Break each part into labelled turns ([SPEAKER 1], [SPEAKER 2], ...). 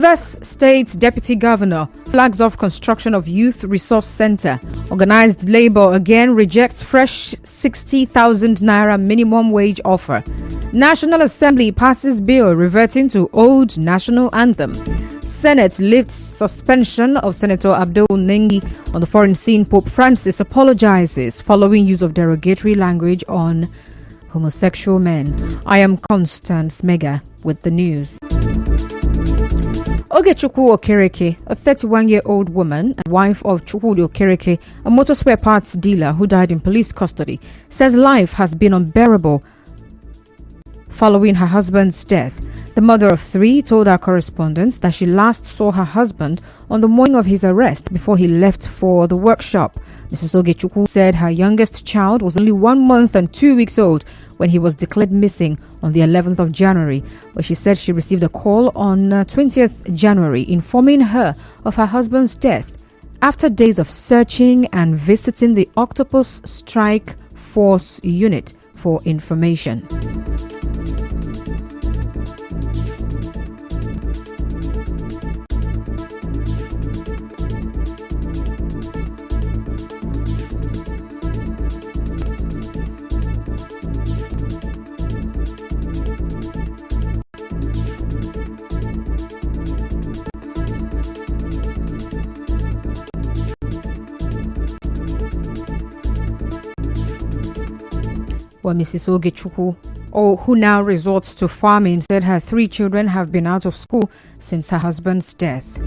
[SPEAKER 1] Rivers State Deputy Governor flags off construction of Youth Resource Center. Organized Labour again rejects fresh 60,000 naira minimum wage offer. National Assembly passes bill reverting to old national anthem. Senate lifts suspension of Senator Abdul Nengi on the foreign scene. Pope Francis apologizes following use of derogatory language on homosexual men. I am Constance Mega with the news. Ogechukwu Okereke, a 31-year-old woman and wife of Chukwudi Okereke, a motor spare parts dealer who died in police custody, says life has been unbearable following her husband's death. The mother of three told our correspondents that she last saw her husband on the morning of his arrest before he left for the workshop. Mrs. Ogechukwu said her youngest child was only 1 month and 2 weeks old when he was declared missing on the 11th of January, where she said she received a call on 20th January informing her of her husband's death after days of searching and visiting the Octopus Strike Force unit for information. Well, Mrs. Ogechukwu, who now resorts to farming, said her three children have been out of school since her husband's death.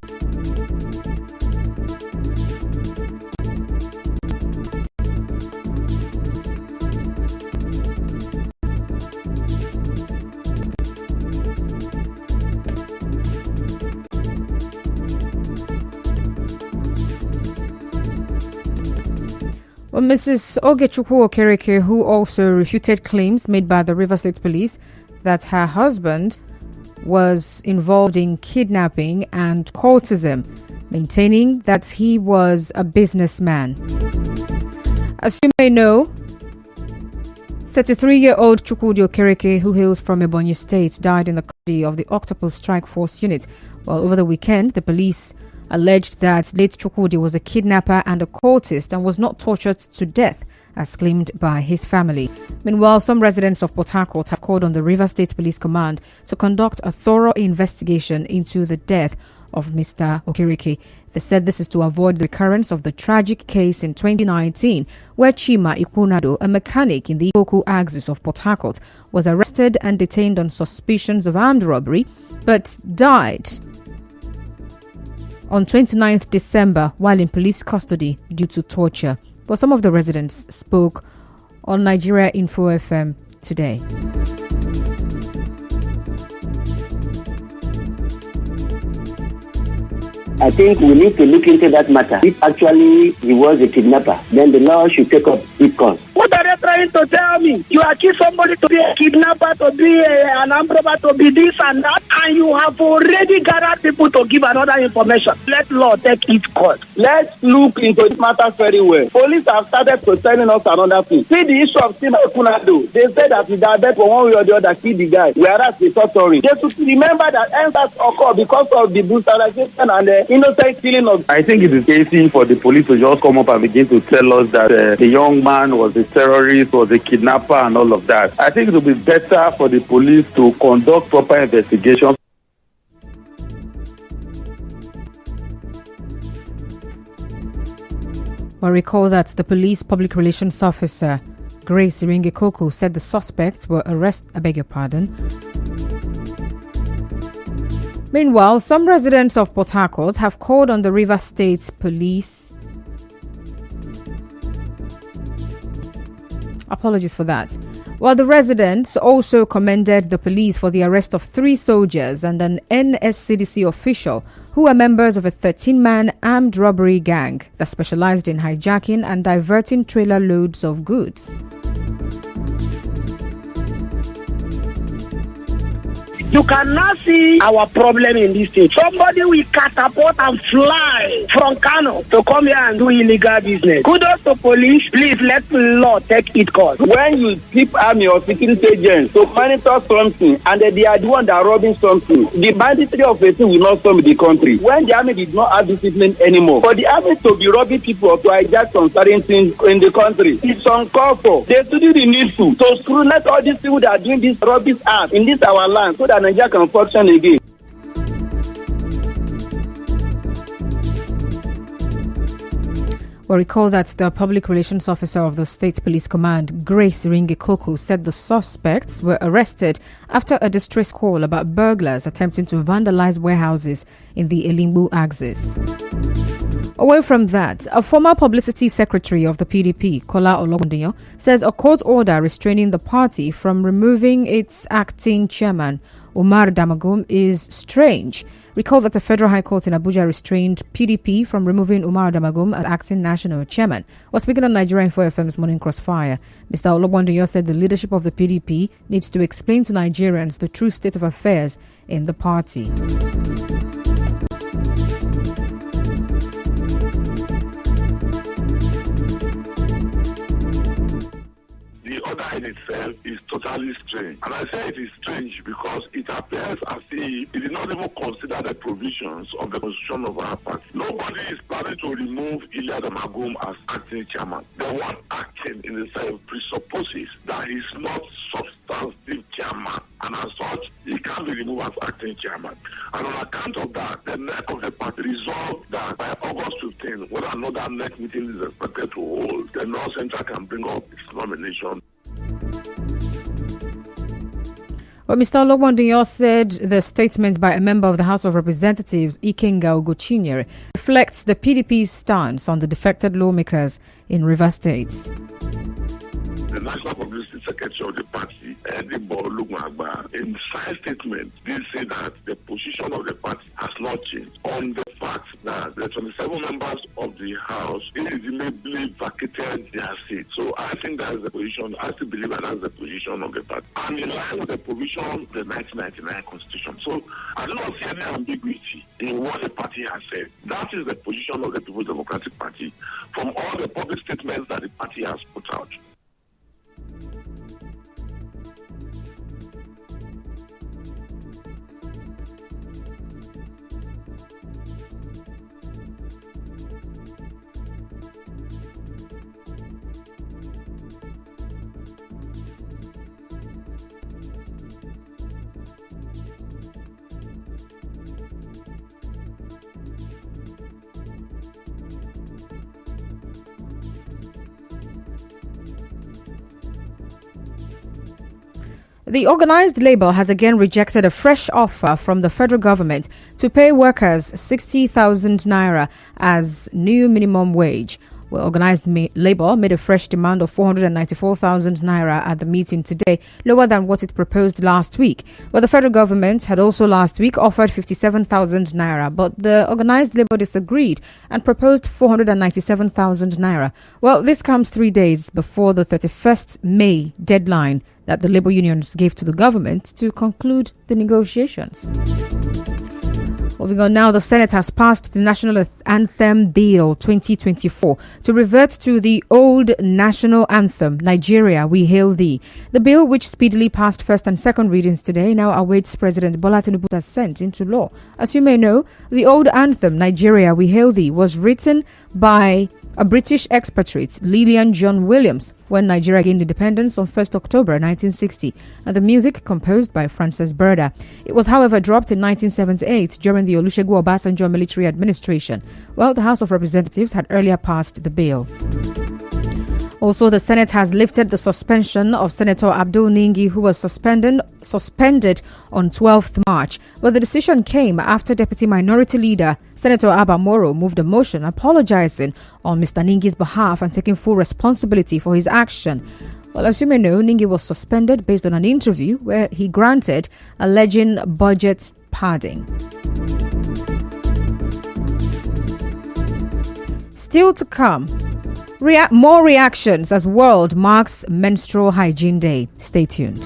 [SPEAKER 1] Well, Mrs. Ogechukwu Okereke, who also refuted claims made by the Rivers State Police that her husband was involved in kidnapping and cultism, maintaining that he was a businessman. As you may know, 33-year-old Chukwudi Okereke, who hails from Ebonyi State, died in the custody of the Octopus Strike Force unit. Well, over the weekend, the police alleged that late Chukwudi was a kidnapper and a cultist and was not tortured to death, as claimed by his family. Meanwhile, some residents of Port Harcourt have called on the Rivers State Police Command to conduct a thorough investigation into the death of Mr. Okereke. They said this is to avoid the recurrence of the tragic case in 2019, where Chima Ikunado, a mechanic in the Ikoku axis of Port Harcourt, was arrested and detained on suspicions of armed robbery, but died on 29th December while in police custody due to torture. But some of the residents spoke on Nigeria Info FM today.
[SPEAKER 2] I think we need to look into that matter. If actually he was a kidnapper, then the law should take up its course.
[SPEAKER 3] What are they trying to tell me? You accuse somebody to be a kidnapper, to be an armed robber, to be this and that, and you have already gathered people to give another information. Let law take its course.
[SPEAKER 4] Let's look into this matter very well. Police have started to telling us another thing. See the issue of Sima Kunado. They said that he died for one way or the other, killed the guy, whereas they thought sorry. They should remember that answers occur because of the brutalization and the innocent killing of.
[SPEAKER 5] I think it is easy for the police to just come up and begin to tell us that the young man was a terrorist, was a kidnapper and all of that. I think it would be better for the police to conduct proper investigations.
[SPEAKER 1] Well, recall that the police public relations officer, Grace Iringekoko, said the suspects were arrested. Meanwhile, some residents of Port Harcourt have called on the Rivers State Police. Apologies for that. While the residents also commended the police for the arrest of 3 soldiers and an NSCDC official who are members of a 13-man armed robbery gang that specialized in hijacking and diverting trailer loads of goods.
[SPEAKER 3] You cannot see our problem in this state. Somebody will catapult and fly from Kano to come here and do illegal business. Kudos to police. Please let the law take its course.
[SPEAKER 4] When you keep army or security agents to monitor something and they are the one that are robbing something, the banditry of a thing will not storm the country. When the army did not have discipline anymore, for the army to be robbing people or to hijack some certain things in the country, it's uncalled for. They should do the needful to scrutinize all these people that are doing this rubbish act in this our land so that Nigeria can function again.
[SPEAKER 1] Well, recall that the public relations officer of the State Police Command, Grace Ringekoko, said the suspects were arrested after a distress call about burglars attempting to vandalize warehouses in the Elimbu axis. Away from that, a former publicity secretary of the PDP, Kola Ologundiyan, says a court order restraining the party from removing its acting chairman, Umar Damagum, is strange. Recall that the Federal High Court in Abuja restrained PDP from removing Umar Damagum as acting national chairman. While speaking on Nigeria Info FM's Morning Crossfire, Mr. Ologundiyan said the leadership of the PDP needs to explain to Nigerians the true state of affairs in the party.
[SPEAKER 6] The order in itself is totally strange. And I say it is strange because it appears as if it did not even consider the provisions of the constitution of our party. Nobody is planning to remove Ilya Damagum as acting chairman. The one acting in itself presupposes that he is not substantive chairman, and as such, he can't be removed as acting chairman. And on account of that, the NEC of the party resolved that by August 15, when another NEC meeting is expected to hold, the North Central can bring up its nomination.
[SPEAKER 1] Well, Mr. Ologundiyan said the statement by a member of the House of Representatives, Ikenga Ogochinyere, reflects the PDP's stance on the defected lawmakers in Rivers State.
[SPEAKER 6] The National Publicity Secretary of the party, Edibo Olugmagba, in side statement, did say that the position of the party has not changed on the fact that the 27 members of the House irredeemably vacated their seat. So I think that is the position, I still believe that is the position of the party. And in line with the provision of the 1999 Constitution. So I do not see any ambiguity in what the party has said. That is the position of the People's Democratic Party from all the public statements that the party has put out.
[SPEAKER 1] The organised labour has again rejected a fresh offer from the federal government to pay workers 60,000 naira as new minimum wage. Well, organised labour made a fresh demand of 494,000 naira at the meeting today, lower than what it proposed last week. But the federal government had also last week offered 57,000 naira, but the organised labour disagreed and proposed 497,000 naira. Well, this comes 3 days before the 31st May deadline that the labour unions gave to the government to conclude the negotiations. Moving on now, the Senate has passed the National Anthem Bill 2024 to revert to the old national anthem, Nigeria, We Hail Thee. The bill, which speedily passed first and second readings today, now awaits President Bulletin's assent into law. As you may know, the old anthem, Nigeria, We Hail Thee, was written by a British expatriate, Lillian John Williams, when Nigeria gained independence on 1st October 1960, and the music composed by Frances Berda. It was, however, dropped in 1978 during the Olusegun Obasanjo military administration. Well, the House of Representatives had earlier passed the bill. Also, the Senate has lifted the suspension of Senator Abdul Ningi, who was suspended on 12th March. But the decision came after Deputy Minority Leader Senator Abba Moro moved a motion apologizing on Mr. Ningi's behalf and taking full responsibility for his action. Well, as you may know, Ningi was suspended based on an interview where he granted alleging budget padding. Still to come. More reactions as world marks Menstrual Hygiene Day. Stay tuned.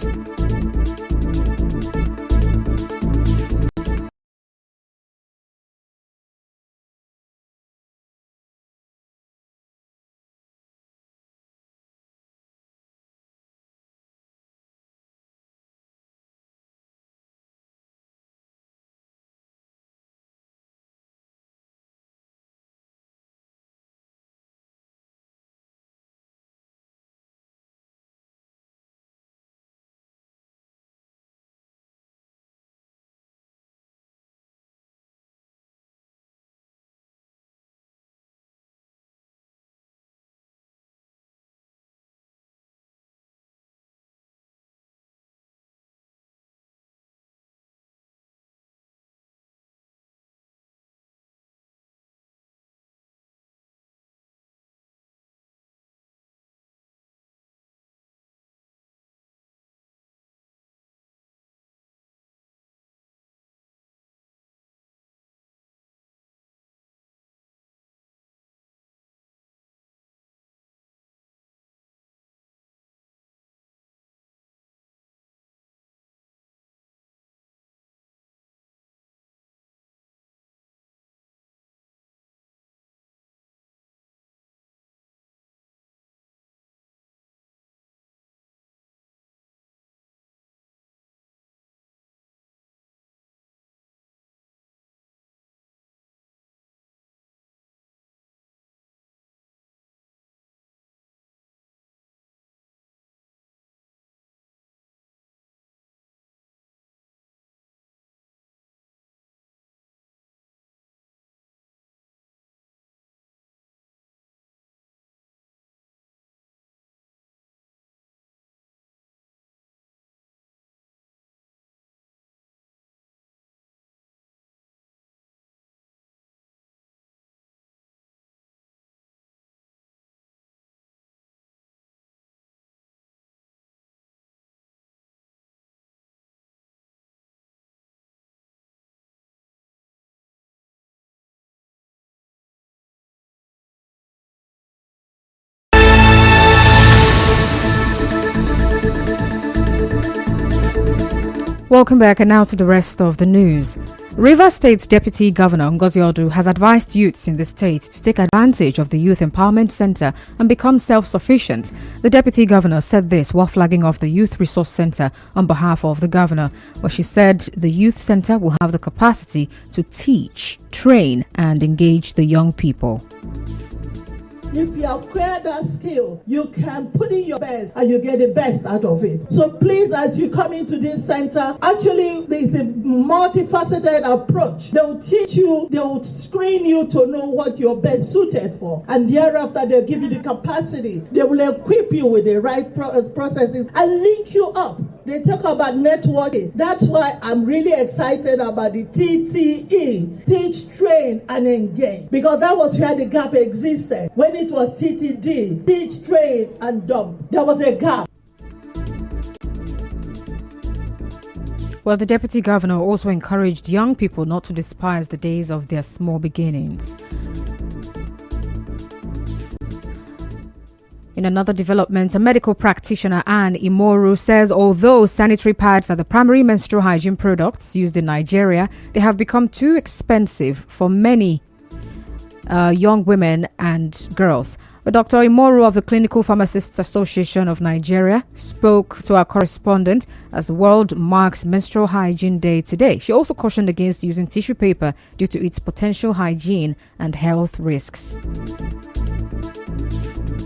[SPEAKER 1] Welcome back, and now to the rest of the news. Rivers State's Deputy Governor Ngozi Odu has advised youths in the state to take advantage of the Youth Empowerment Center and become self-sufficient. The Deputy Governor said this while flagging off the Youth Resource Center on behalf of the Governor, where she said the Youth Center will have the capacity to teach, train and engage the young people.
[SPEAKER 7] If you acquire that skill, you can put in your best and you get the best out of it. So please, as you come into this center, actually there's a multifaceted approach. They'll teach you, they'll screen you to know what you're best suited for. And thereafter, they'll give you the capacity. They will equip you with the right processes and link you up. They talk about networking. That's why I'm really excited about the TTE, teach, train, and engage. Because that was where the gap existed. When it was TTD, teach, train, and dump, there was a gap.
[SPEAKER 1] Well, the Deputy Governor also encouraged young people not to despise the days of their small beginnings. In another development, a medical practitioner, Anne Imoru, says although sanitary pads are the primary menstrual hygiene products used in Nigeria, they have become too expensive for many young women and girls. But Dr. Imoru of the Clinical Pharmacists Association of Nigeria spoke to our correspondent as the world marks Menstrual Hygiene Day today. She also cautioned against using tissue paper due to its potential hygiene and health risks.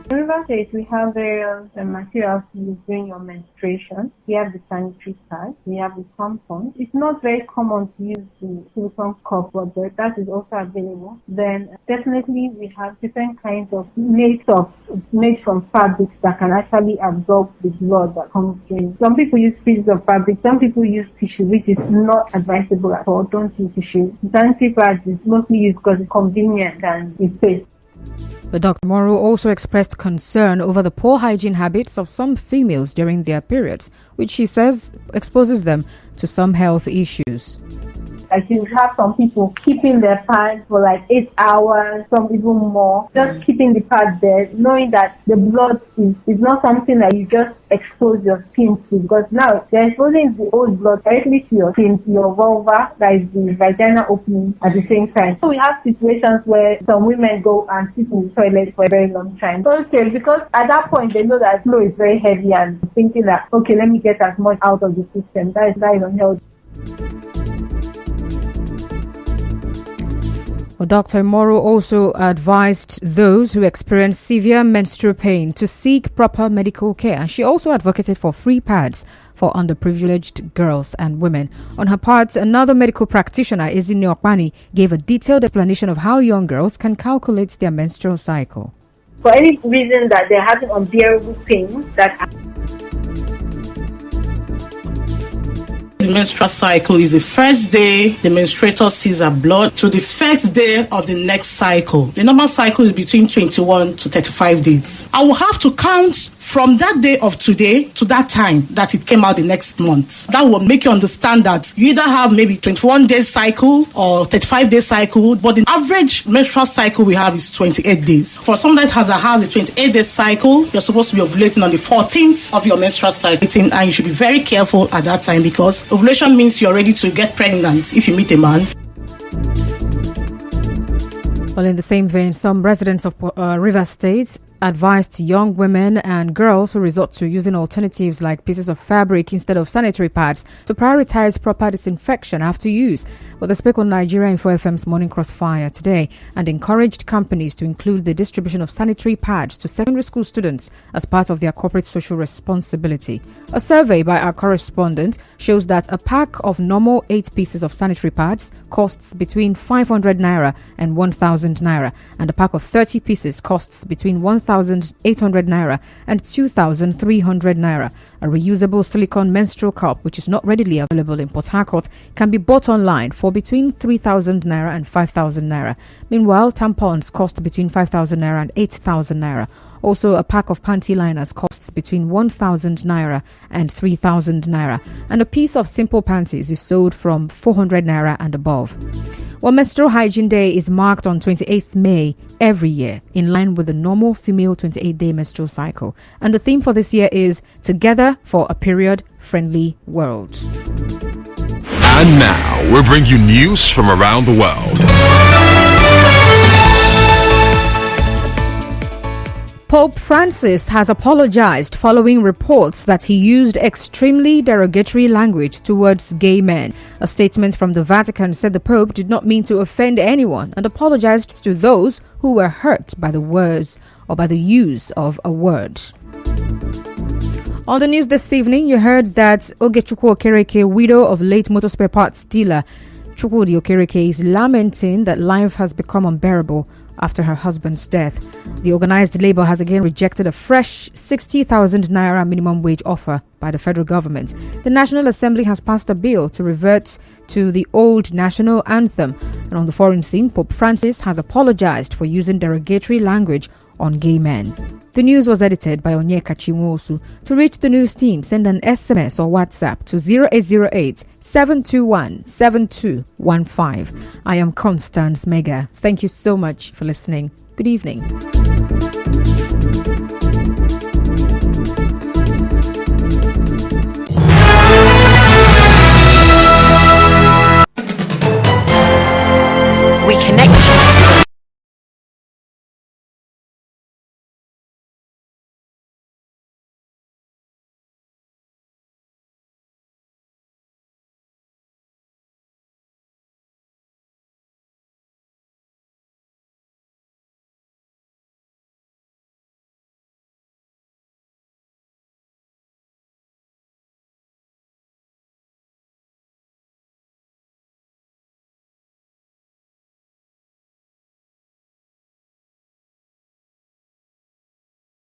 [SPEAKER 8] In River State, we have various materials to use during your menstruation. We have the sanitary pad, we have the tampons. It's not very common to use the silicone cup, but that is also available. Then definitely we have different kinds of made from fabrics that can actually absorb the blood that comes in. Some people use pieces of fabric, some people use tissue, which is not advisable at all. Don't use tissue. The sanitary pad is mostly used because it's convenient and it's safe.
[SPEAKER 1] But Dr. Moro also expressed concern over the poor hygiene habits of some females during their periods, which she says exposes them to some health issues.
[SPEAKER 8] Like you have some people keeping their pads for like 8 hours, some even more, just keeping the pad there, knowing that the blood is not something that you just expose your skin to, because now they're exposing the old blood directly to your skin, to your vulva, that is the vaginal opening at the same time. So we have situations where some women go and sit in the toilet for a very long time. Okay, because at that point they know that flow is very heavy and thinking that, okay, let me get as much out of the system. That is unhealthy.
[SPEAKER 1] Well, Dr. Moro also advised those who experience severe menstrual pain to seek proper medical care. And she also advocated for free pads for underprivileged girls and women. On her part, another medical practitioner, Ezine Okpani, gave a detailed explanation of how young girls can calculate their menstrual cycle.
[SPEAKER 8] For any reason that they're having unbearable pain, that
[SPEAKER 9] the menstrual cycle is the first day the menstruator sees her blood to the first day of the next cycle. The normal cycle is between 21 to 35 days. I will have to count from that day of today to that time that it came out the next month. That will make you understand that you either have maybe 21 days cycle or 35 days cycle, but the average menstrual cycle we have is 28 days. For someone that has a 28 day cycle, you're supposed to be ovulating on the 14th of your menstrual cycle, and you should be very careful at that time because ovulation means you're ready to get pregnant if you meet a man.
[SPEAKER 1] Well, in the same vein, some residents of River State advised young women and girls who resort to using alternatives like pieces of fabric instead of sanitary pads to prioritize proper disinfection after use. Well, they spoke on Nigeria Info FM's Morning Crossfire today and encouraged companies to include the distribution of sanitary pads to secondary school students as part of their corporate social responsibility. A survey by our correspondent shows that a pack of normal 8 pieces of sanitary pads costs between 500 naira and 1,000 naira, and a pack of 30 pieces costs between 1,800 naira and 2,300 naira. A reusable silicone menstrual cup, which is not readily available in Port Harcourt, can be bought online for between 3,000 naira and 5,000 naira. Meanwhile, tampons cost between 5,000 naira and 8,000 naira. Also, a pack of panty liners costs between 1,000 naira and 3,000 naira. And a piece of simple panties is sold from 400 naira and above. Well, Menstrual Hygiene Day is marked on 28th May every year, in line with the normal female 28-day menstrual cycle. And the theme for this year is Together for a Period-Friendly World.
[SPEAKER 10] And now, we bring you news from around the world.
[SPEAKER 1] Pope Francis has apologized following reports that he used extremely derogatory language towards gay men. A statement from the Vatican said the Pope did not mean to offend anyone and apologized to those who were hurt by the words or by the use of a word. On the news this evening, you heard that Ogechukwu Okereke, widow of late motor spare parts dealer Chukwudi Okereke, is lamenting that life has become unbearable after her husband's death. The organized labor has again rejected a fresh 60,000 naira minimum wage offer by the federal government. The National Assembly has passed a bill to revert to the old national anthem. And on the foreign scene, Pope Francis has apologized for using derogatory language on gay men. The news was edited by Onyeka Chinwosu. To reach the news team, send an SMS or WhatsApp to 0808 721 7215. I am Constance Mega. Thank you so much for listening. Good evening.